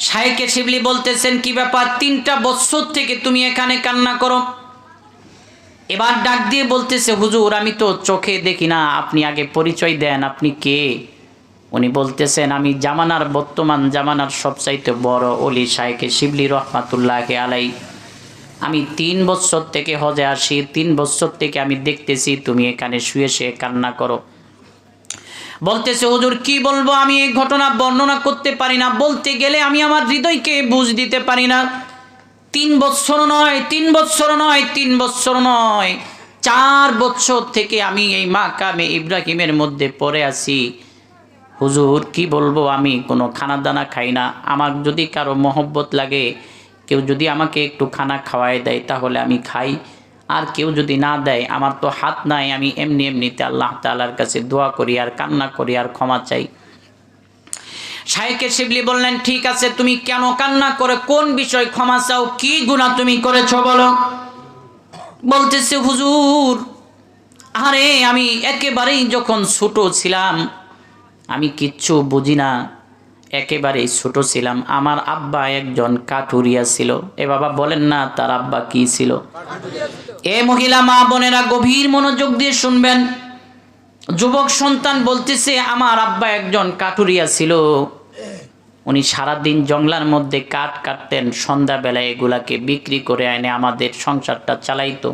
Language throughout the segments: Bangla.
শায়েখে শিবলি বলতেছেন, কি ব্যাপার, 3টা বছর থেকে তুমি এখানে কান্না করো? এবার ডাক দিয়ে বলতেছে, হুজুর আমি তো চোখে দেখি না, আপনি আগে পরিচয় দেন, আপনি কে? উনি বলতেছেন, আমি জামানার, বর্তমান জামানার সবচাইতে বড় ওলি শায়েখে শিবলি রহমাতুল্লাহি আলাই। আমি 3 বছর থেকে হজে আসি, 3 বছর থেকে আমি দেখতেছি তুমি এখানে শুয়ে শুয়ে কান্না করো। বলতেছে, হুজুর কি বলবো, আমি এই ঘটনা বর্ণনা করতে পারি না, বলতে গেলে আমি আমার হৃদয়কে বুঝ দিতে পারি না। 3 বছর নয়, 3 বছর নয়, 3 বছর নয়, 4 বছর থেকে আমি এই মাকামে ইব্রাহিমের মধ্যে পড়ে আছি। হুজুর কি বলবো, আমি কোনো খানা দানা খাই না। আমার যদি কারো মহব্বত লাগে, কেউ যদি আমাকে একটু খানা খাওয়ায় দেয় তাহলে আমি খাই, আর কেউ যদি না দেয়, আমার তো হাত নাই, আমি এমনি এমনিতে আল্লাহ তাআলার কাছে দোয়া করি আর কান্না করি আর ক্ষমা চাই। শায়েখে শিবলি বললেন, ঠিক আছে, তুমি কেন কান্না করে, কোন বিষয় ক্ষমা চাও, কি গুনাহ তুমি করেছো বলো? বলতেছে, হুজুর আরে আমি একেবারেই যখন ছোট ছিলাম, আমি কিচ্ছু বুঝি না, একেবারেই ছোট ছিলাম, আমার আব্বা একজন কাঠুরিয়া ছিল। এ বাবা বলেন না তার আব্বা কি ছিল? এ মহিলা মা বোনেরা গভীর মনোযোগ দিয়ে শুনবেন। যুবক সন্তান বলতেছে, আমার আব্বা একজন কাঠুরিয়া ছিল। উনি সারাদিন জঙ্গলার মধ্যে কাঠ কাটতেন, সন্ধ্যাবেলায় এগুলাকে বিক্রি করে এনে আমাদের সংসারটা চালাইতো।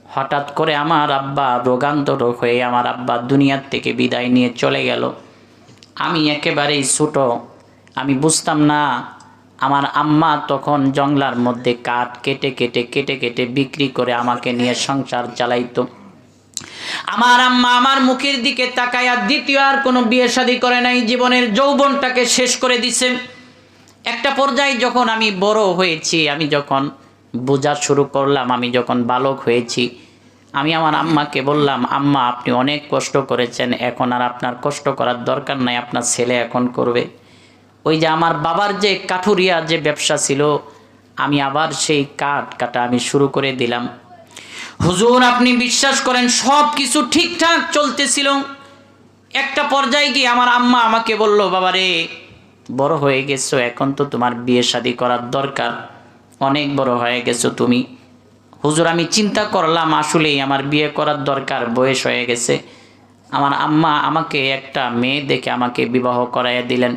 হঠাৎ করে আমার আব্বা রোগান্তর হয়ে আমার আব্বা দুনিয়ার থেকে বিদায় নিয়ে চলে গেল। আমি একেবারেই ছোট, আমি বুঝতাম না। আমার আম্মা তখন জঙ্গলার মধ্যে কাঠ কেটে কেটে কেটে কেটে বিক্রি করে আমাকে নিয়ে সংসার চালাইতো। আমার আম্মা আমার মুখের দিকে তাকায়া দ্বিতীয় আর কোনো বিয়ে শাদী করে নাই, জীবনের যৌবনটাকে শেষ করে দিছে। একটা পর্যায়ে যখন আমি বড় হয়েছি, আমি যখন বোঝা শুরু করলাম, আমি যখন বালক হয়েছি, আমি আমার আম্মাকে বললাম, আম্মা আপনি অনেক কষ্ট করেছেন, এখন আর আপনার কষ্ট করার দরকার নাই, আপনার ছেলে এখন করবে। ওই যে আমার বাবার যে কাঠুরিয়া যে ব্যবসা ছিল, আমি আবার সেই কাঠ কাটা আমি শুরু করে দিলাম। হুজুর আপনি বিশ্বাস করেন, সব কিছু ঠিকঠাক চলতেছিল। একটা পর্যায়ে গিয়ে আমার আম্মা আমাকে বলল, বাবারে বড় হয়ে গেছো, এখন তো তোমার বিয়ে শাদী করার দরকার, অনেক বড় হয়ে গেছো তুমি। হুজুর আমি চিন্তা করলাম, আসলেই আমার বিয়ে করার দরকার, বয়স হয়ে গেছে। আমার আম্মা আমাকে একটা মেয়ে দেখে আমাকে বিবাহ করাইয়া দিলেন।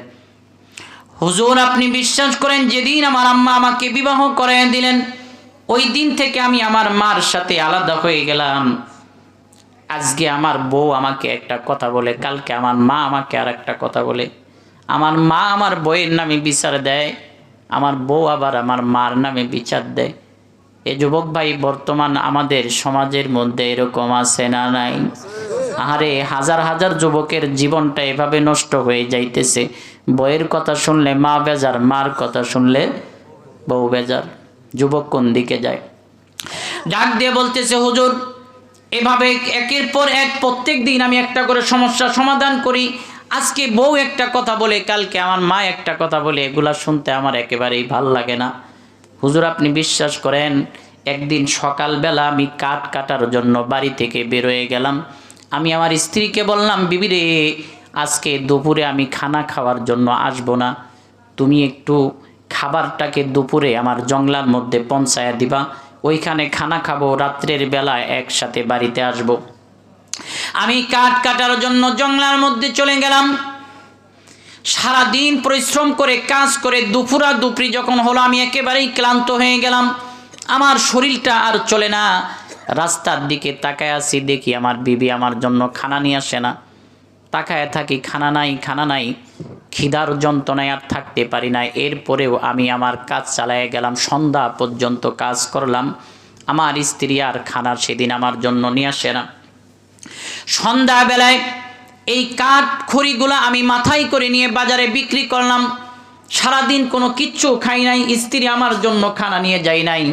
হুজুর আপনি বিশ্বাস করেন, যেদিন আমার আম্মা আমাকে বিবাহ করাইয়া দিলেন, ওই দিন থেকে আমি আমার মার সাথে আলাদা হয়ে গেলাম। আজকে আমার বউ আমাকে একটা কথা বলে, কালকে আমার মা আমাকে আর একটা কথা বলে। আমার মা আমার বউয়ের নামে বিচার দেয়, আমার বউ আবার আমার মার নামে বিচার দেয়। এ যুবক ভাই, বর্তমান আমাদের সমাজের মধ্যে এরকম আছে না নাই? আরে হাজার হাজার যুবকের জীবনটা এভাবে নষ্ট হয়ে যাইতেছে। বউয়ের কথা শুনলে মা বেজার, মার কথা শুনলে বউ বেজার। যুবক কোন দিকে যায়? ডাক দিয়ে বলতেছে, হুজুর এভাবে একের পর এক প্রত্যেক দিন আমি একটা করে সমস্যা সমাধান করি। আজকে বউ একটা কথা বলে, কালকে আমার মা একটা কথা বলে, এগুলা শুনতে আমার একেবারেই ভাল লাগে না। হুজুর আপনি বিশ্বাস করেন, একদিন সকালবেলা আমি কাঠ কাটার জন্য বাড়ি থেকে বেরোয় গেলাম। আমি আমার স্ত্রীকে বললাম, বিবি রে আজকে দুপুরে আমি খানা খাওয়ার জন্য আসবো না, তুমি একটু খাবারটাকে দুপুরে আমার জঙ্গলার মধ্যে পৌঁছায়া দিবা, ওইখানে খানা খাবো, রাত্রের বেলায় একসাথে বাড়িতে আসব। আমি কাঠ কাটার জন্য জঙ্গলার মধ্যে চলে গেলাম। সারাদিন পরিশ্রম করে কাজ করে দুপুরা দুপুরি যখন হলো, আমি একেবারেই ক্লান্ত হয়ে গেলাম, আমার শরীরটা আর চলে না। রাস্তার দিকে তাকায় আছি, দেখি আমার বিবি আমার জন্য খানা নিয়ে আসে না। তাকায় থাকি, খানা নাই, খানা নাই। খিদার যন্ত্রণায় আর থাকতে পারি না। এরপরেও আমি আমার কাজ চালায় গেলাম, সন্ধ্যা পর্যন্ত কাজ করলাম। আমার স্ত্রী আর খানা সেদিন আমার জন্য নিয়ে আসে না। সন্ধ্যাবেলায় এই কাঠ খড়িগুলো আমি মাথায় করে নিয়ে বাজারে বিক্রি করলাম। সারাদিন কোনো কিচ্ছু খাই নাই, স্ত্রী আমার জন্য খানা নিয়ে যাই নাই।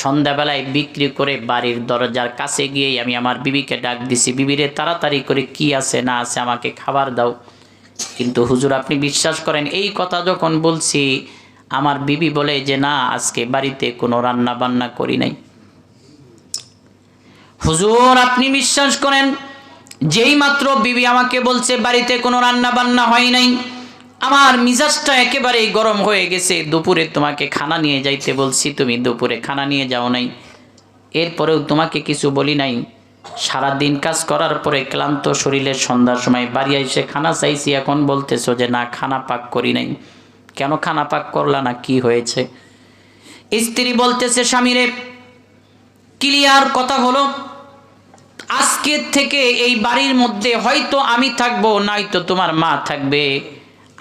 সন্ধ্যাবেলায় বিক্রি করে বাড়ির দরজার কাছে গিয়েই আমি আমার বিবিকে ডাক দিছি, বিবিরে তাড়াতাড়ি করে কি আছে না আছে আমাকে খাবার দাও। কিন্তু হুজুর আপনি বিশ্বাস করেন, এই কথা যখন বলছি, আমার বিবি বলে যে না, আজকে বাড়িতে কোনো রান্না বান্না করি নাই। হুজুর আপনি বিশ্বাস করেন, যেই মাত্র বিবি আমাকে বলছে বাড়িতে কোনো রান্না বান্না হয় নাই, আমার মিজাজটা একেবারেই গরম হয়ে গেছে। দুপুরে তোমাকে খানা নিয়ে যাইতে বলছি, তুমি দুপুরে খানা নিয়ে যাও নাই, এরপরেও তোমাকে কিছু বলি নাই। সারাদিন কাজ করার পরে ক্লান্ত শরীরে সন্ধ্যার সময় বাড়ি এসে খানা চাইছি, এখন বলতেছো যে না খানা পাক করি নাই। কেন খানা পাক করলা না, কি হয়েছে? স্ত্রী বলতেছে স্বামীরে ক্লিয়ার কথা হলো, আজকের থেকে এই বাড়ির মধ্যে হয়তো আমি থাকবো, নয়তো তোমার মা থাকবে।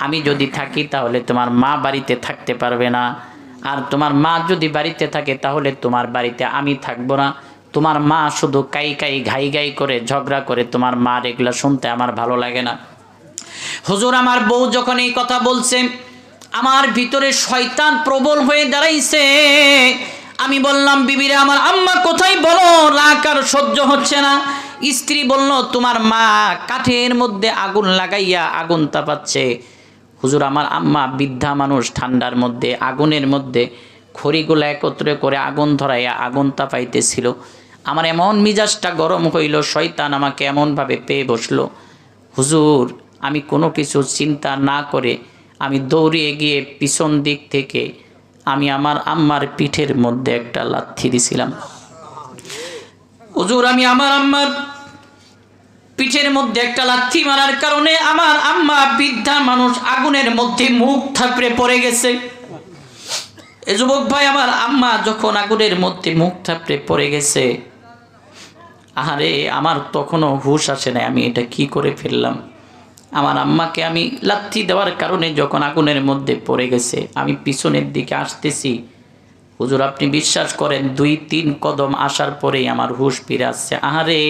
আমি যদি থাকি তাহলে তোমার মা বাড়িতে থাকতে পারবে না, আর তোমার মা যদি বাড়িতে থাকে তাহলে তোমার বাড়িতে আমি থাকবো না। তোমার মা শুধু কাই কাই ঘাই ঘাই করে ঝগড়া করে, তোমার মা এগুলা শুনতে আমার ভালো লাগে না। হুজুর আমার বউ যখন এই কথা বলছে, আমার ভিতরে শয়তান প্রবল হয়ে দাঁড়াইছে। আমি বললাম বিবিরা আমার, আম্মা কোথায় বলো, রাগ আর সহ্য হচ্ছে না। স্ত্রী বলল তোমার মা কাঠের মধ্যে আগুন লাগাইয়া আগুন তাপাচ্ছে। হুজুর আমার আম্মা বৃদ্ধা মানুষ, ঠান্ডার মধ্যে আগুনের মধ্যে খড়িগুলো একত্রে করে আগুন ধরাইয়া আগুন তাপাইতেছিল। আমার এমন মিজাজটা গরম হইল, শয়তান আমাকে এমনভাবে পেয়ে বসলো। হুজুর আমি কোনো কিছু চিন্তা না করে আমি দৌড়িয়ে গিয়ে পিছন দিক থেকে আমি আমার আম্মার পিঠের মধ্যে একটা লাথি দিছিলাম। হুজুর আমি আমার আম্মার পিঠের মধ্যে একটা লাথি মারার কারণে আমার আম্মা বৃদ্ধা মানুষ আগুনের মধ্যে মুখ থাপড়ে পড়ে গেছে। এ যুবক ভাই আমার আম্মা যখন আগুনের মধ্যে মুখ থাপড়ে পড়ে গেছে, আহারে আমার তখনও হুঁশ আসে না আমি এটা কি করে ফেললাম। আমার আম্মাকে আমি লাথি দেওয়ার কারণে যখন আগুনের মধ্যে পড়ে গেছে, আমি পিছনের দিকে আসতেছি। হুজুর আপনি বিশ্বাস করেন 2-3 কদম আসার পরেই আমার হুঁশ ফিরে আসছে। আহারে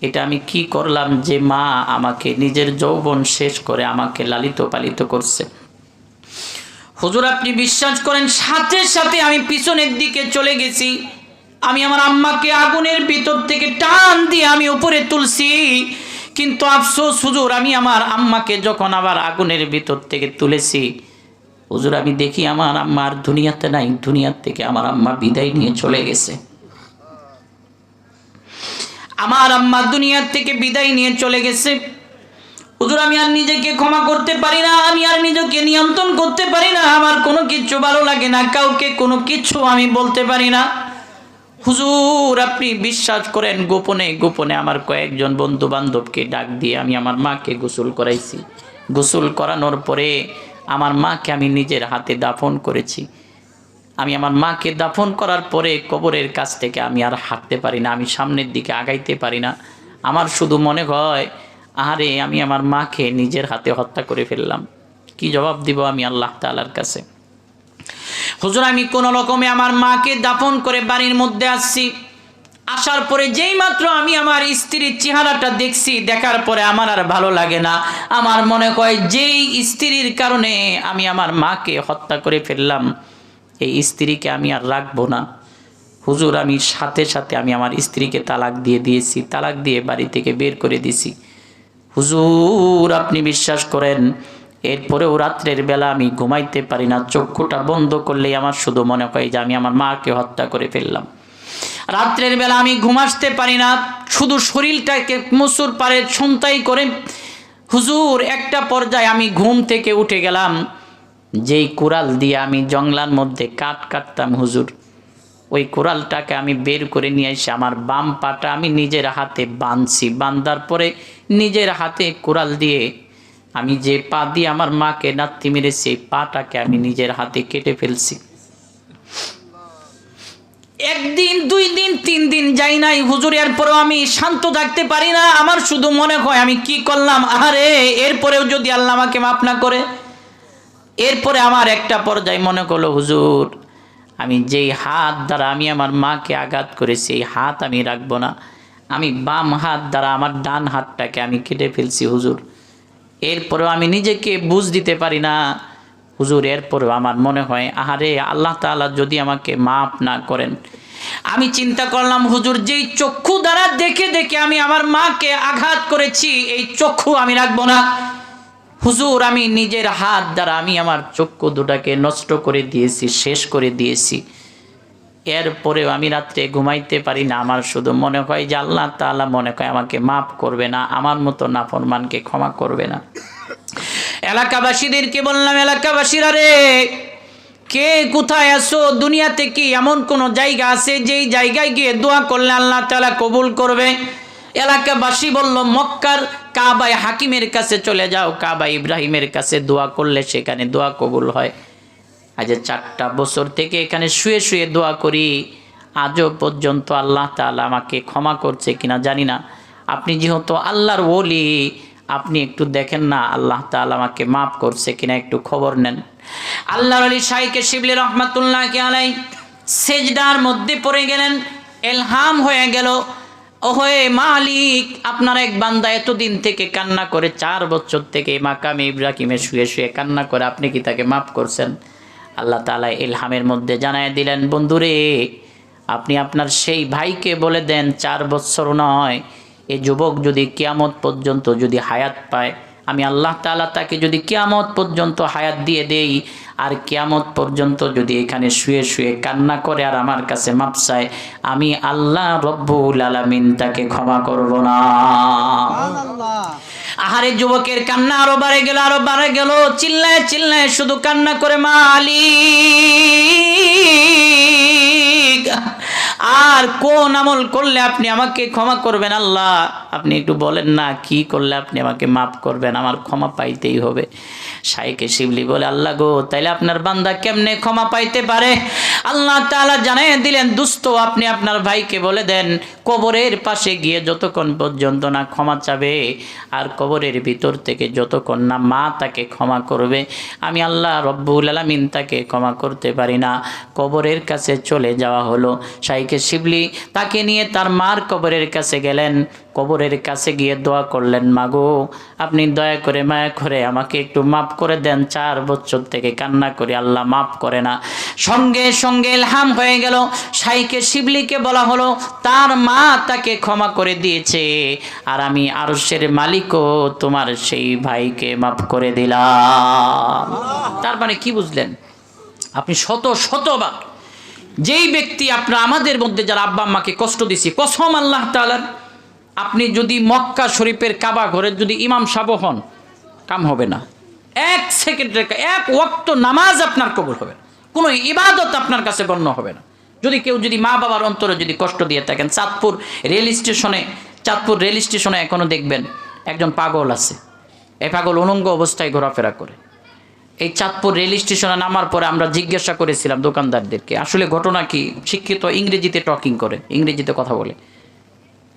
এটা আমি কি করলাম যে মা আমাকে নিজের যৌবন শেষ করে আমাকে লালিত পালিত করছে। হুজুর আপনি বিশ্বাস করেন সাথে সাথে আমি পিছনের দিকে চলে গেছি। আমি আমার আম্মাকে আগুনের ভিতর থেকে টান দিয়ে আমি উপরে তুলছি, কিন্তু আফসোস হুজুর আমি আমার আম্মাকে যখন আবার আগুনের ভিতর থেকে তুলেছি, হুজুর আমি দেখি আমার আম্মা আর দুনিয়াতে নাই, দুনিয়ার থেকে আমার আম্মা বিদায় নিয়ে চলে গেছে। আমার আম্মা দুনিয়ার থেকে বিদায় নিয়ে চলে গেছে। হুজুর আমি আর নিজেকে ক্ষমা করতে পারি না, আমি আর নিজেকে নিয়ন্ত্রণ করতে পারি না, আমার কোনো কিছু ভালো লাগে না, কাউকে কোনো কিছু আমি বলতে পারি না। হুজুর আপনি বিশ্বাস করেন গোপনে গোপনে আমার কয়েকজন বন্ধু বান্ধবকে ডাক দিয়ে আমি আমার মাকে গোসল করাইছি। গোসল করানোর পরে আমার মাকে আমি নিজের হাতে দাফন করেছি। আমি আমার মাকে দাফন করার পরে কবরের কাছ থেকে আমি আর হাঁটতে পারি না, আমি সামনের দিকে আগাইতে পারি না। আমার শুধু মনে হয় আরে আমি আমার মাকে নিজের হাতে হত্যা করে ফেললাম। কি জবাব দিব আমি আল্লাহ তাআলার কাছে? হুজুর আমি কোনো রকমে আমার মাকে দাফন করে বাড়ির মধ্যে আসছি। আসার পরে যেই মাত্র আমি আমার স্ত্রীর চেহারাটা দেখছি, দেখার পরে আমার আর ভালো লাগে না। আমার মনে হয় যেই স্ত্রীর কারণে আমি আমার মাকে হত্যা করে ফেললাম, এই স্ত্রীকে আমি আর রাখবো না। হুজুর আমি সাথে সাথে আমি আমার স্ত্রীকে তালাক দিয়ে দিয়েছি, তালাক দিয়ে বাড়ি থেকে বের করে দিয়েছি। হুজুর আপনি বিশ্বাস করেন এরপরেও রাত্রের বেলা আমি ঘুমাইতে পারি না, চক্ষুটা বন্ধ করলেই আমার শুধু মনে হয় যে আমি আমার মাকে হত্যা করে ফেললাম। রাত্রের বেলা আমি ঘুম আসতে পারি না, শুধু শরীরটাকে মসুর পারে ছন্তাই করে। হুজুর একটা পর্যায়ে আমি ঘুম থেকে উঠে গেলাম, যেই কুড়াল দিয়ে আমি জংলার মধ্যে কাঠ কাটতাম হুজুর, ওই কুড়ালটাকে আমি বের করে নিয়ে এসে আমার বাম পাটা আমি নিজের হাতে বাঁধছি। বাঁধার পরে নিজের হাতে কুড়াল দিয়ে আমি যে পা দিয়ে আমার মাকে নাত্তি মেরেছি, এই পাটাকে আমি নিজের হাতে কেটে ফেলছি। 1 দিন 2 দিন 3 দিন যাই নাই হুজুর, এরপরেও আমি শান্ত থাকতে পারি না। আমার শুধু মনে হয় আমি কি করলাম, আরে এরপরেও যদি আল্লাহ আমাকে মাফ না করে। এরপরে আমার একটা পর্যায়ে মনে করলো হুজুর আমি যেই হাত দ্বারা আমি আমার মাকে আঘাত করেছি, এই হাত আমি রাখবো না। আমি বাম হাত দ্বারা আমার ডান হাতটাকে আমি কেটে ফেলছি হুজুর। এরপরেও আমি নিজেকে বুঝ দিতে পারি না হুজুর। এরপরেও আমার মনে হয় আহারে আল্লাহ তাআলা যদি আমাকে মাফ না করেন। আমি চিন্তা করলাম হুজুর যেই চক্ষু দ্বারা দেখে দেখে আমি আমার মাকে আঘাত করেছি, এই চক্ষু আমি রাখবো না। হুজুর আমি নিজের হাত দ্বারা আমি আমার চক্ষু দুটাকে নষ্ট করে দিয়েছি, শেষ করে দিয়েছি। এরপরেও আমি রাত্রে ঘুমাইতে পারি না, আমার শুধু মনে হয় যে আল্লাহ তাআলা মনে হয় আমাকে মাফ করবে না, আমার মতো নাফরমানকে ক্ষমা করবে না। এলাকাবাসীদেরকে বললাম, এলাকাবাসীরা রে, কে কোথায় আছো? দুনিয়াতে কি এমন কোন জায়গা আছে যেই জায়গায় গিয়ে দোয়া করলে আল্লাহ তাআলা কবুল করবে? এলাকাবাসী বলল, মক্কার কাবায় হাকিমের কাছে চলে যাও, কাবা ইব্রাহিমের কাছে দোয়া করলে সেখানে দোয়া কবুল হয়। আজ 4টা বছর থেকে এখানে শুয়ে শুয়ে দোয়া করি, আজও পর্যন্ত আল্লাহ তাআলা আমাকে ক্ষমা করছে কিনা জানি না। আপনি যেহেতু আল্লাহর ওলি, আপনি একটু দেখেন না আল্লাহ তাআলা আমাকে মাফ করছে কিনা, একটু খবর নেন। আল্লাহর ওলি শাইখে শিবলি রহমাতুল্লাহি আলাইহি সেজদার মধ্যে পড়ে গেলেন, ইলহাম হয়ে গেল, ওহে মালিক, আপনার এক বান্দা এতদিন থেকে কান্না করে, 4 বছর থেকে মাকামে ইব্রাহিমে শুয়ে শুয়ে কান্না করে, আপনি কি তাকে মাফ করছেন? আল্লাহ তাআলা ইলহামের মধ্যে জানায় দিলেন, বন্ধুরে, আপনি আপনার সেই ভাইকে বলে দেন 4 বছর নয়, এই যুবক যদি কিয়ামত পর্যন্ত যদি হায়াত পায়, আমি আল্লাহ তাআলা তাকে যদি কিয়ামত পর্যন্ত হায়াত দিয়ে দেই, আর কিয়ামত পর্যন্ত যদি এখানে শুয়ে শুয়ে কান্না করে আর আমার কাছে মাপ চায়, আমি আল্লাহ রব্বুল আলামিন তাকে ক্ষমা করব না। আহারে যুবকের কান্না আরো বাড়ে গেল, আরো বাড়ে গেল, চিল্লায় চিল্লায় শুধু কান্না করে, মালিক, আর কোন আমল করলে আপনি আমাকে ক্ষমা করবেন আল্লাহ? আপনি একটু বলেন না, কি করলে আপনি আমাকে মাফ করবেন? আমার ক্ষমা পাইতেই হবে। শাইখে শিবলি বলে, আল্লাহ গো, তাইলে আপনার বান্দা কেমনে ক্ষমা পাইতে পারে? আল্লাহ তাআলা জানাই দিলেন, দুস্থ, আপনি আপনার ভাইকে বলে দেন, কবরের পাশে গিয়ে যতক্ষণ পর্যন্ত না ক্ষমা চাবে, আর কবরের ভিতর থেকে যতক্ষণ না মা তাকে ক্ষমা করবে, আমি আল্লাহ রব্বুল আলামিন তাকে ক্ষমা করতে পারি না। কবরের কাছে চলে যাওয়া হলো। শাইখে শিবলি তাকে নিয়ে তার মার কবরের কাছে গেলেন। কবরের কাছে গিয়ে দোয়া করলেন, মাগো, আপনি দয়া করে মায়া করে আমাকে একটু মাফ করে দেন, 4 বছর থেকে কান্না করি, আল্লাহ মাফ করে না। সঙ্গে সঙ্গে ইলহাম হয়ে গেল, শাইখে শিবলিকে বলা হলো তার মা তাকে ক্ষমা করে দিয়েছে, আর আমি আরশের মালিকও তোমার সেই ভাইকে মাফ করে দিলাম। তার মানে কি বুঝলেন? আপনি শতবার যেই ব্যক্তি আপনার আমাদের মধ্যে যারা আব্বা আম্মাকে কষ্ট দিছি, কসম আল্লাহ তাআলার, আপনি যদি মক্কা শরীফের কাবা ঘরের যদি ইমাম সাহেব হন, কাম হবে না। 1 সেকেন্ডের 1 ওয়াক্ত নামাজ আপনার কবুল হবে না, কোনো ইবাদত আপনার কাছে গণ্য হবে না। যদি কেউ যদি মা বাবার অন্তরে যদি কষ্ট দিয়ে থাকেন, চাঁদপুর রেল স্টেশনে এখনো দেখবেন একজন পাগল আছে। এই পাগল উলঙ্গ অবস্থায় ঘোরাফেরা করে। এই চাঁদপুর রেল স্টেশনে নামার পরে আমরা জিজ্ঞাসা করেছিলাম দোকানদারদেরকে, আসলে ঘটনা কি? শিক্ষিত ইংরেজিতে টকিং করে, ইংরেজিতে কথা বলে,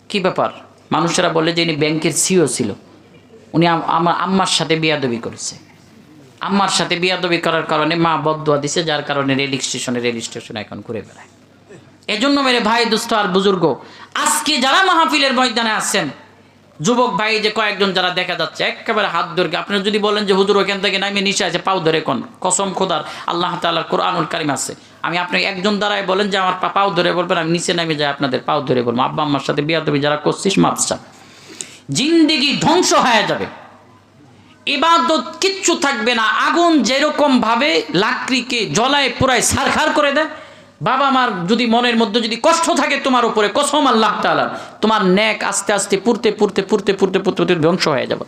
কি ব্যাপার? মানুষেরা বলে যে ইনি ব্যাংকের সিও ছিল, উনি আমার আম্মার সাথে বিয়াদবি করেছে, আম্মার সাথে বিয়াদবি করার কারণে মা বদদুয়া দিছে, যার কারণে রেল স্টেশনে এখন ঘুরে বেড়ায়। এজন্য মেরে ভাই, দোস্ত আর বুজুর্গ, আজকে যারা মাহফিলের ময়দানে আছেন, যুবক ভাই যে কয়েকজন যারা দেখা যাচ্ছে একেবারে হাত ধরে, আপনারা যদি বলেন যে হুজুর ওখান থেকে নামে নিচে আছে, পাও ধরে কোন, কসম খোদার, আল্লাহ তাআলার কোরআনুল কারীম আছে, আমি আপনাকে একজন দ্বারাই বলেন যে আমার পাও ধরে বলবেন, আমি নিচে নামে যাই আপনাদের পাও ধরে বলবো, আব্বা আম্মার সাথে বিয়াদবি যারা করছিস মাপসা, জিন্দেগি ধ্বংস হয়ে যাবে, ইবাদত কিচ্ছু থাকবে না। আগুন যেরকম ভাবে লাকড়িকে জ্বলায় পুরায় ছারখার করে দেয়, বাবা মার যদি মনের মধ্যে যদি কষ্ট থাকে তোমার উপরে, কসম আল্লাহ তাআলা, তোমার নেক আস্তে আস্তে পুড়তে ধ্বংস হয়ে যাবে।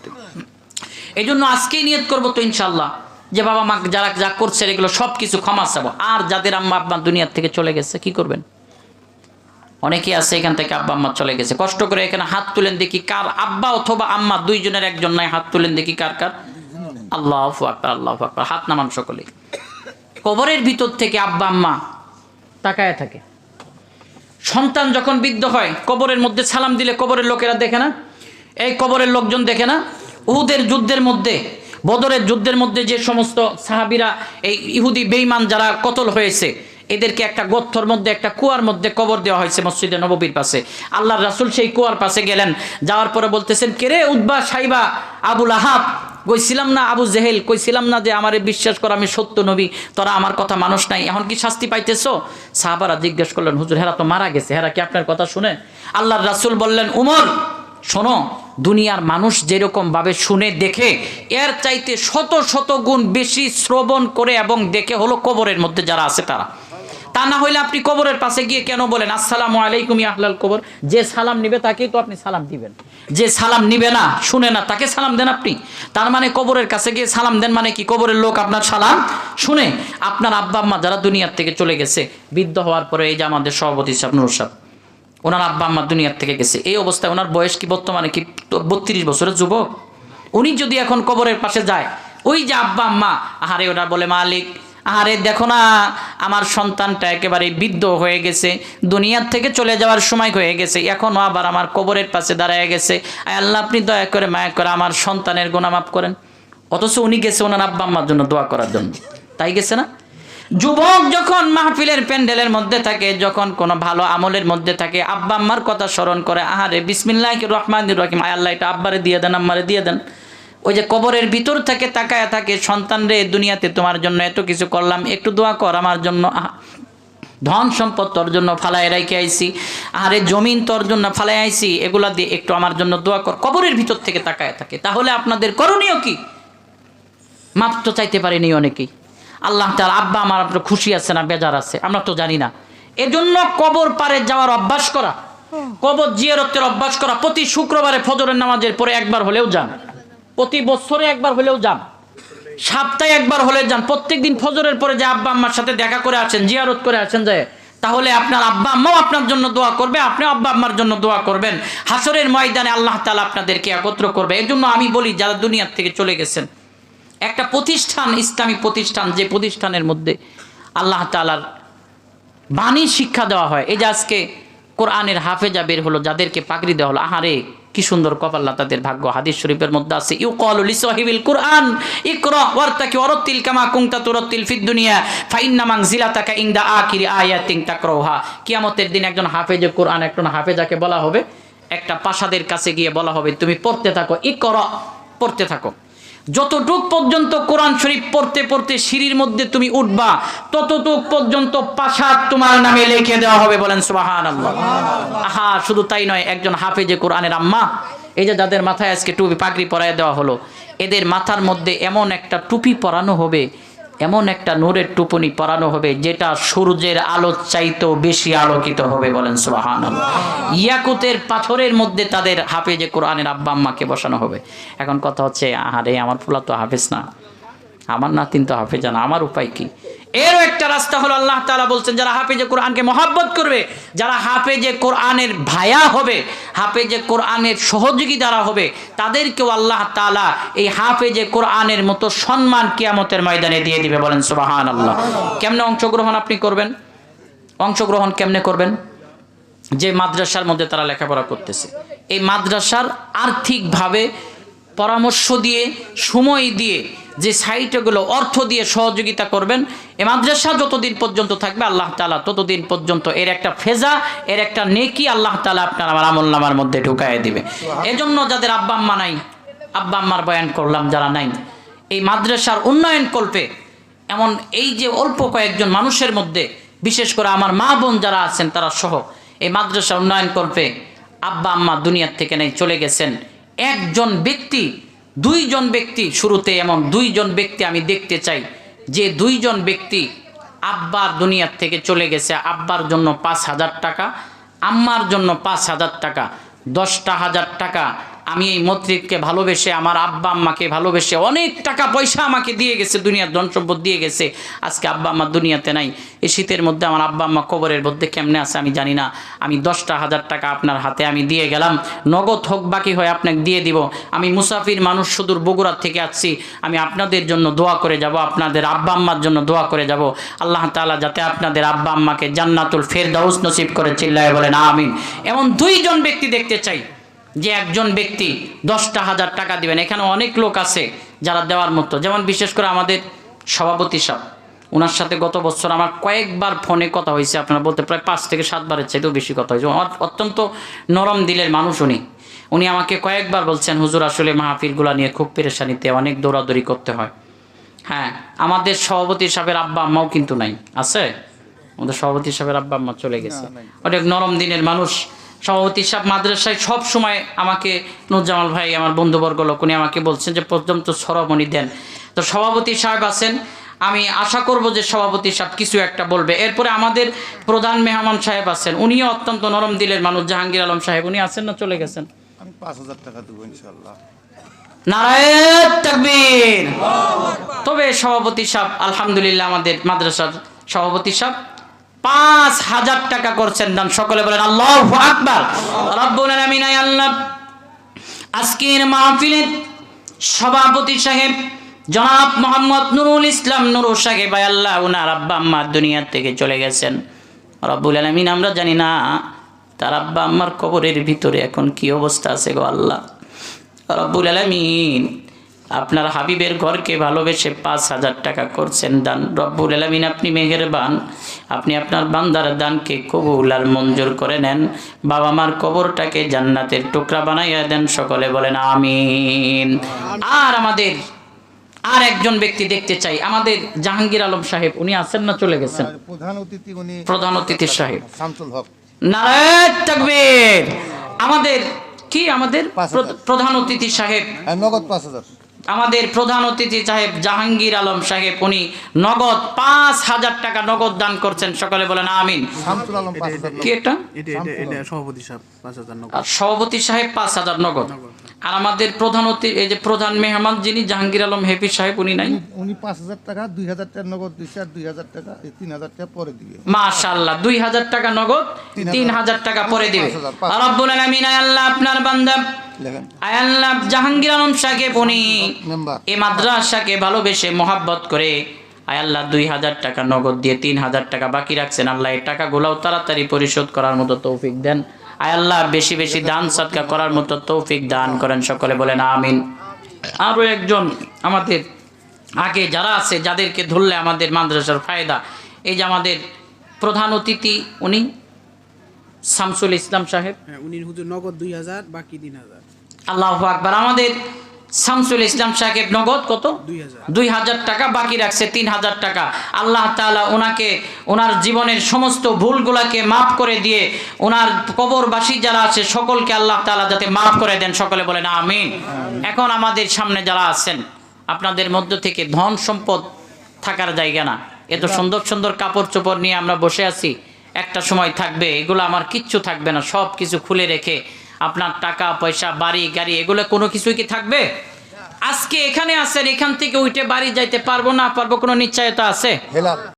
এই জন্য আজকেই নিয়ত করবো তো ইনশাল্লাহ যে বাবা মা যারা যা করছে এগুলো সব কিছু ক্ষমা চাবো। আর যাদের আম্মা আব্বা দুনিয়ার থেকে চলে গেছে, কি করবেন? অনেকেই আছে এখান থেকে আব্বা আম্মা চলে গেছে, কষ্ট করে এখানে হাত তুলেন দেখি কার আব্বা অথবা আম্মা দুইজনের একজন নাই, হাত তুলেন দেখি কার কার। আল্লাহু আকবার, আল্লাহু আকবার, হাত নামান সকলে। কবরের ভিতর থেকে আব্বা আম্মা তাকায় থাকে। সন্তান যখন বৃদ্ধ হয়, কবরের মধ্যে সালাম দিলে কবরের লোকেরা দেখে না? এই কবরের লোকজন দেখে না? উহুদের যুদ্ধের মধ্যে, বদরের যুদ্ধের মধ্যে যে সমস্ত সাহাবীরা এই ইহুদি বেঈমান যারা কতল হয়েছে, এদেরকে একটা গর্তের মধ্যে, একটা কুয়ার মধ্যে কবর দেওয়া হয়েছে মসজিদে নববীর পাশে। আল্লাহর রাসূল সেই কুয়ার পাশে গেলেন, যাওয়ার পরে বলতেছেন, কেরে উতবা, সাইবা, আবুল আহাব, কইছিলাম না, আবু জেহেল, কইছিলাম না যে আমারে বিশ্বাস কর, আমি সত্য নবী, তোরা আমার কথা মানুষ নাই, এখন কি শাস্তি পাইতেছো? সাহাবারা জিজ্ঞেস করলেন, হুজুর হেরা তো মারা গেছে, হেরা কি আপনার কথা শুনে? আল্লাহর রাসূল বললেন, উমর শোনো, দুনিয়ার মানুষ যেরকম ভাবে শুনে দেখে, এর চাইতে 100 গুণ বেশি শ্রবণ করে এবং দেখে হলো কবরের মধ্যে যারা আছে তারা। তা না হইলে আপনি কবরের পাশে গিয়ে কেন বলেন আসসালামু আলাইকুম ইয়া আহলাল কবর? যে সালাম নিবে তাকেই তো আপনি সালাম দিবেন, যে সালাম নিবে না, শুনে না, তাকে সালাম দেন আপনি। তার মানে কবরের কাছে গিয়ে সালাম দেন মানে কি কবরের লোক আপনার সালাম শুনে? আপনার আব্বা আম্মা যারা দুনিয়ার থেকে চলে গেছে বৃদ্ধ হওয়ার পরে, এই যে আমাদের সভাপতি সাহেব নুর সাহেব, ওনার আব্বা আম্মা দুনিয়ার থেকে গেছে, এই অবস্থায় ওনার বয়স কি বর্তমানে কি 32 বছরের যুবক? উনি যদি এখন কবরের পাশে যায়, ওই যে আব্বা আম্মা, আহারে ওরা বলে মালিক আরে দেখো না আমার সন্তানটা একেবারে বৃদ্ধ হয়ে গেছে, দুনিয়ার থেকে চলে যাওয়ার সময় হয়ে গেছে, এখনো আবার আমার কবরের পাশে দাঁড়ায় গেছে, আল্লাহ আপনি দয়া করে মায়া করে আমার সন্তানের গুনাহ মাফ করেন। অথচ উনি গেছে ওনার আব্বা আম্মার জন্য দোয়া করার জন্য, তাই গেছে না? যুবক যখন মাহফিলের প্যান্ডেলের মধ্যে থাকে, যখন কোনো ভালো আমলের মধ্যে থাকে, আব্বা আম্মার কথা স্মরণ করে, আহারে বিসমিল্লাহির রহমানির রহিম, আয় আল্লাহ এটা আব্বারে দিয়ে দেন, আম্মারে দিয়ে দেন। ওই যে কবরের ভিতর থেকে তাকায়া থাকে, সন্তান রে দুনিয়াতে তোমার জন্য এত কিছু করলাম, একটু দোয়া কর আমার জন্য, ধন সম্পদ তোর জন্য ফালাই রাইখে আইছি, আরে জমিন তোর জন্য ফালাই আইছি, এগুলা দিয়ে একটু আমার জন্য দোয়া কর। কবরের ভিতর থেকে তাকায়া থাকে। তাহলে আপনাদের করণীয় কি? মাপ তো চাইতে পারেনি অনেকেই। আল্লাহ তাআলা আব্বা আমার আপনার খুশি আছে না বেজার আছে আমরা তো জানি না। এজন্য কবর পারে যাওয়ার অভ্যাস করা, কবর জিয়ারতের অভ্যাস করা। প্রতি শুক্রবারে ফজরের নামাজের পরে একবার হলেও যান, প্রতি বছরে একবার হলেও যান, সপ্তাহে একবার হলে যান, প্রত্যেকদিন ফজরের পরে যে আব্বা আম্মার সাথে দেখা করে আসেন, জিয়ারত করে আসেন যায়, তাহলে আপনার আব্বা আম্মাও আপনার জন্য দোয়া করবে, আপনি আব্বা আম্মার জন্য দোয়া করবেন। হাসরের ময়দানে আল্লাহ তাআলা আপনাদেরকে একত্র করবে। এজন্য আমি বলি যারা দুনিয়ার থেকে চলে গেছেন, একটা প্রতিষ্ঠান, ইসলামিক প্রতিষ্ঠান, যে প্রতিষ্ঠানের মধ্যে আল্লাহ তাআলার বাণী শিক্ষা দেওয়া হয়, এই যে আজকে কোরআনের হাফেজা বের হলো, যাদেরকে পাগড়ি দেওয়া হলো, আহারে কি সুন্দর কপাল্লা তাদের ভাগ্য। হাদিস শরীফের মধ্যে আছে ইউকালু লিসাহিবিল কুরআন ইকরা ওয়ারতাকি ওয়ারাতিল কামা কুনতা তুরাতিল ফিদ দুনিয়া ফাইন্না মানজিলাতাকা ইনদা আখিরি আয়াতিন তাকরাউহা। কিয়ামতের দিন একজন হাফেজে কোরআন, একজন হাফেজাকে বলা হবে, একটা প্রাসাদের কাছে গিয়ে বলা হবে তুমি পড়তে থাকো, ইকরা পড়তে থাকো, যতটুক পর্যন্ত কোরআন শরীফ পড়তে পড়তে সিঁড়ির মধ্যে তুমি উঠবা, ততটুক পর্যন্ত প্রাসাদ তোমার নামে লিখে দেওয়া হবে। বলেন সুবহানাল্লাহ। আহা, শুধু তাই নয়, একজন হাফেজে কোরআনের আম্মা, এই যে যাদের মাথায় আজকে টুপি পাগড়ি পরায় দেওয়া হলো, এদের মাথার মধ্যে এমন একটা টুপি পরানো হবে, এমন একটা নূরের টুপনি পরানো হবে, যেটা সূর্যের আলোর চাইতেও বেশি আলোকিত হবে। বলেন সুবহানাল্লাহ। ইয়াকুতের পাথরের মধ্যে তাদের হাফেজে কোরআনের আব্বা আম্মাকে বসানো হবে। এখন কথা হচ্ছে, আরে আমার ফুলা তো হাফেজ না, আমার নাতিন তো হাফেজা না, আমার উপায় কি? এরও একটা রাস্তা হলো, আল্লাহ তাআলা বলছেন যারা হাফেজে কোরআনকে মহব্বত করবে, যারা হাফেজে কোরআনের ভায়া হবে, হাফেজে কোরআনের সহযোগী যারা হবে, তাদেরকেও আল্লাহ তাআলা এই হাফেজে কোরআনের মতো সম্মান কিয়ামতের ময়দানে দিয়ে দিবে। বলেন সুবহানাল্লাহ। কেমনে অংশগ্রহণ আপনি করবেন? অংশগ্রহণ কেমনে করবেন? যে মাদ্রাসার মধ্যে তারা লেখাপড়া করতেছে, এই মাদ্রাসার আর্থিকভাবে পরামর্শ দিয়ে, সময় দিয়ে, যে সাইটগুলো অর্থ দিয়ে সহযোগিতা করবেন। এই মাদ্রাসা যতদিন পর্যন্ত থাকবে আল্লাহ তাআলা ততদিন পর্যন্ত এর একটা ফেজা, এর একটা নেকি আল্লাহ তাআলা আপনার আমার আমলনামার মধ্যে ঢুকায় দিবে। এজন্য যাদের আব্বা আম্মা নাই, আব্বা আম্মার বয়ান করলাম, যারা নাই, এই মাদ্রাসার উন্নয়ন কল্পে এমন এই যে অল্প কয়েকজন মানুষের মধ্যে, বিশেষ করে আমার মা বোন যারা আছেন তারা সহ, এই মাদ্রাসা উন্নয়ন কল্পে আব্বা আম্মা দুনিয়ার থেকে নেই চলে গেছেন, একজন ব্যক্তি, দুইজন ব্যক্তি, শুরুতে এমন দুইজন ব্যক্তি আমি দেখতে চাই, যে দুইজন ব্যক্তি আব্বার দুনিয়ার থেকে চলে গেছে, আব্বার জন্য 5,000 টাকা, আম্মার জন্য 5,000 টাকা, 10,000 টাকা আমি এই মসজিদকে ভালোবেসে, আমার আব্বা আম্মাকে ভালোবেসে অনেক টাকা পয়সা আমাকে দিয়ে গেছে, দুনিয়ার ধন সম্পদ দিয়ে গেছে। আজকে আব্বা আম্মা দুনিয়াতে নাই। এই শীতের মধ্যে আমার আব্বা আম্মা কবরের মধ্যে কেমনে আছে আমি জানি না। আমি 10,000 টাকা আপনার হাতে আমি দিয়ে গেলাম, নগদ হোক বাকি হয় আপনাকে দিয়ে দিব। আমি মুসাফির মানুষ, সুদূর বগুড়ার থেকে আসছি, আমি আপনাদের জন্য দোয়া করে যাব, আপনাদের আব্বা আম্মার জন্য দোয়া করে যাব। আল্লাহ তাআলা যাতে আপনাদের আব্বা আম্মাকে জান্নাতুল ফেরদাউস নসিব করে, চিল্লায় বলেন আমিন। এমন দুইজন ব্যক্তি দেখতে চাই, যে একজন ব্যক্তি 10,000 টাকা দিবেন। এখানে অনেক লোক আছে যারা দেওয়ার মতো, যেমন বিশেষ করে আমাদের সভাপতি সাহেব, ওনার সাথে গত বছর আমার কয়েকবার ফোনে কথা হয়েছে, আপনারা বলতে প্রায় 5 থেকে 7 বারের চাইতেও বেশি কথা হয়েছে। আমার অত্যন্ত নরম দিলের মানুষ উনি আমাকে কয়েকবার বলছেন, হুজুর আসলে মাহফিলগুলা নিয়ে খুব পেরেশানিতে, অনেক দৌড়াদৌড়ি করতে হয়। হ্যাঁ, আমাদের সভাপতি সাহেবের আব্বা আম্মাও কিন্তু নাই, আছে? আমাদের সভাপতি সাহেবের আব্বা আম্মা চলে গেছে, অনেক নরম দিনের মানুষ। সভাপতি সাহেব মাদ্রাসায় সব সময় আমাকে, নুরজামাল ভাই আমার বন্ধুবর্গ লোক, উনি আমাকে বলছেন যে পর্যন্ত সরমণি দেন। তো সভাপতি সাহেব আছেন, আমি আশা করব যে সভাপতি সাহেব কিছু একটা বলবে। এরপরে আমাদের প্রধান মেহমান সাহেব আছেন, উনিও অত্যন্ত নরম দিলের মানুষ, জাহাঙ্গীর আলম সাহেব। উনি আছেন না, চলে গেছেন? আমি 5,000 টাকা দেবো ইনশাআল্লাহ। নারায়ে তাকবীর। তবে সভাপতি সাহেব আলহামদুলিল্লাহ, আমাদের মাদ্রাসার সভাপতি সাহেব 5,000 টাকা করছেন দান। সকলে বলেন আল্লাহু আকবার। রব্বুল আলামিন, আল্লাহ আজকের মাহফিলের সভাপতি সাহেব জনাব মোহাম্মদ নুরুল ইসলাম নুরু সাহেব, আল্লাহ ওনার আব্বা আম্মা দুনিয়া থেকে চলে গেছেন। রব্বুল আলামিন, আমরা জানি না তার আব্বা আম্মার কবরের ভিতরে এখন কি অবস্থা আছে গো আল্লাহ। রব্বুল আলামিন, আপনার হাবিবের ঘরকে ভালোবেসে 5,000 টাকা করছেন দান। রব্বুল আলামিন, আপনি মেহেরবান, আপনি আপনার বান্দার দানকে কবুল আর মঞ্জুর করে নেন। বাবা মার কবরটাকে জান্নাতের টুকরা বানাইয়া দেন। সকলে বলেন আমিন। আর আমাদের আর একজন ব্যক্তি দেখতে চাই, আমাদের জাহাঙ্গীর আলম সাহেব। উনি আছেন না, চলে গেছেন? প্রধান অতিথি উনি প্রধান অতিথি সাহেব শামসুল হক। নারায়ে তাকবীর। আমাদের কি আমাদের 5,000 প্রধান অতিথি সাহেব, নগদ 5,000। আমাদের প্রধান অতিথি সাহেব জাহাঙ্গীর আলম সাহেব, উনি নগদ 5,000 টাকা নগদ দান করছেন। সকলে বলেন আমিন। শামসুল আলম 5,000। কি এটা? এটা সভাপতি সাহেব 5,000 নগদ। আর সভাপতি সাহেব 5,000 নগদ। আর আমাদের প্রধান অতিথি, এই যে প্রধান মেহমান যিনি জাহাঙ্গীর আলম হেপি সাহেব, উনি নাই? উনি 5,000 টাকা, 2,000 টাকা নগদ দিচ্ছে, আর 2,000 টাকা 3,000 টাকা পরে দিবে। মাশাআল্লাহ, 2,000 টাকা নগদ, 3,000 টাকা পরে দিবে। আর রব্বুল আলামিন, আল্লাহ আপনার বান্দা লেখেন আল্লাহ জাহাঙ্গীর আলম সাহেব, উনি মেম্বার। এই মাদ্রাসাকে ভালোবেসে মহাব্বত করে আল্লাহ 2,000 টাকা নগদ দিয়ে 3,000 টাকা বাকি রাখছেন। আল্লাহ এই টাকাগুলোও তাড়াতাড়ি পরিশোধ করার মতো তৌফিক দেন। আল্লাহ বেশি বেশি দান সদকা করার মতো তৌফিক দান করেন। সকলে বলেন আমিন। আরো একজন আমাদের আগে যারা আছে, যাদেরকে ধরলে আমাদের মাদ্রাসার ফায়দা, এই যে আমাদের প্রধান অতিথি, উনি শামসুল ইসলাম সাহেব। হ্যাঁ, উনি হুজুর নগদ 2,000, বাকি 3,000। আল্লাহু আকবার। আমাদের শামসুল ইসলাম সাহেব নগদ কত? 2,000। 2,000 টাকা বাকি রাখছে, 3,000 টাকা। আল্লাহ তাআলা ওনাকে ওনার জীবনের সমস্ত ভুলগুলাকে মাফ করে দিয়ে ওনার কবরবাসী যারা আছে সকলকে আল্লাহ তাআলা যাতে মাফ করে দেন। সকলে বলেন আমিন। এখন আমাদের সামনে যারা আছেন, আপনাদের মধ্য থেকে ধন সম্পদ থাকার জায়গা না, এত সুন্দর সুন্দর কাপড় চোপড় নিয়ে আমরা বসে আছি, একটা সময় থাকবে এগুলো আমার কিচ্ছু থাকবে না। সব কিছু খুলে রেখে আপনার টাকা পয়সা বাড়ি গাড়ি এগুলো কোনো কিছুই কি থাকবে? আজকে এখানে আছেন, এখান থেকে উঠে বাড়ি যাইতে পারবো না পারবো কোনো নিশ্চয়তা আছে?